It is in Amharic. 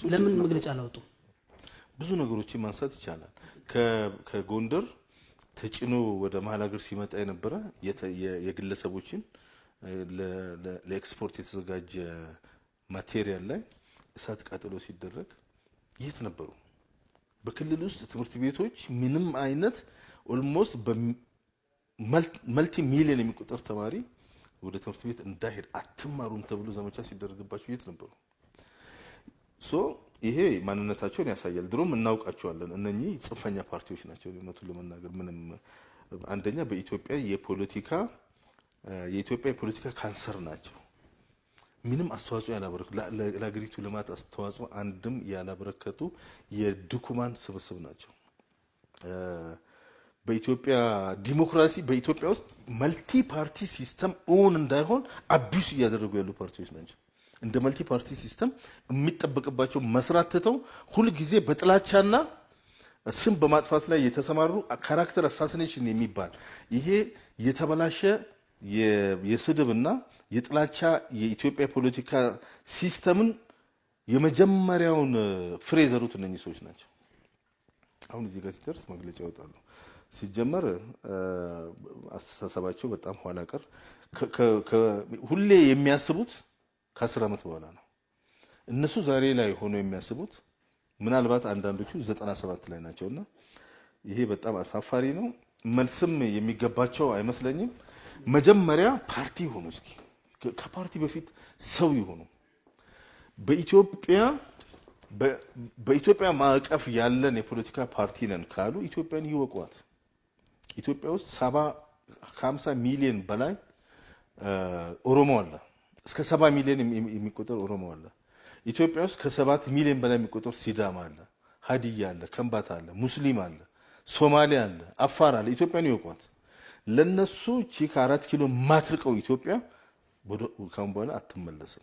ለምን መግለጫ አላወጡ? ብዙ ነገሮችን ማንሳት ይቻላል። ከጎንደር ተጭኖ ወደ መሀል ሀገር ሲመጣ የነበረ የግለሰቦችን ለኤክስፖርት የተዘጋጀ ማቴሪያል ላይ እሳት ቃጠሎ ሲደረግ የት ነበሩ? በክልል ውስጥ ትምህርት ቤቶች ምንም አይነት ኦልሞስት በመልቲ ሚሊዮን የሚቆጠር ተማሪ ወደ ትምህርት ቤት እንዳይሄድ አትማሩም ተብሎ ዘመቻ ሲደረግባቸው የት ነበሩ? ይሄ ማንነታቸውን ያሳያል። ድሮም እናውቃቸዋለን። እነኚህ ጽንፈኛ ፓርቲዎች ናቸው። እውነቱን ለመናገር ምንም አንደኛ የኢትዮጵያ የፖለቲካ ካንሰር ናቸው። ምንም አስተዋጽኦ ያላበረከቱ ለሀገሪቱ ልማት አስተዋጽኦ አንድም ያላበረከቱ የድኩማን ስብስብ ናቸው። በኢትዮጵያ ዲሞክራሲ በኢትዮጵያ ውስጥ መልቲ ፓርቲ ሲስተም ኦን እንዳይሆን አቢዩስ እያደረጉ ያሉ ፓርቲዎች ናቸው። እንደ መልቲ ፓርቲ ሲስተም የሚጠበቅባቸው መስራት ትተው ሁሉ ጊዜ በጥላቻና ስም በማጥፋት ላይ የተሰማሩ ካራክተር አሳሲኔሽን የሚባል ይሄ የተበላሸ የስድብና የጥላቻ የኢትዮጵያ ፖለቲካ ሲስተምን የመጀመሪያውን ፍሬ ዘሩት እነኚህ ሰዎች ናቸው። አሁን እዚህ ጋር ሲደርስ መግለጫ ያወጣሉ። ሲጀመር አስተሳሰባቸው በጣም ኋላ ቀር ሁሌ የሚያስቡት ከ10 ዓመት በኋላ ነው። እነሱ ዛሬ ላይ ሆኖ የሚያስቡት ምናልባት አንዳንዶቹ 97 ላይ ናቸውና ይሄ በጣም አሳፋሪ ነው። መልስም የሚገባቸው አይመስለኝም። መጀመሪያ ፓርቲ ሆኑ። እስኪ ከፓርቲ በፊት ሰው ይሆኑ። በኢትዮጵያ ማዕቀፍ ያለን የፖለቲካ ፓርቲ ነን ካሉ ኢትዮጵያን ይወቋት። ኢትዮጵያ ውስጥ 50 ሚሊዮን በላይ ኦሮሞ አለ። እስከ 70 ሚሊዮን የሚቆጠር ኦሮሞ አለ። ኢትዮጵያ ውስጥ ከ7 ሚሊዮን በላይ የሚቆጠር ሲዳማ አለ፣ ሀዲያ አለ፣ ከምባታ አለ፣ ሙስሊም አለ፣ ሶማሌ አለ፣ አፋር አለ። ኢትዮጵያን ይወቋት። ለነሱ እቺ ከ4 ኪሎ ማትርቀው ኢትዮጵያ ካሁን በኋላ አትመለስም።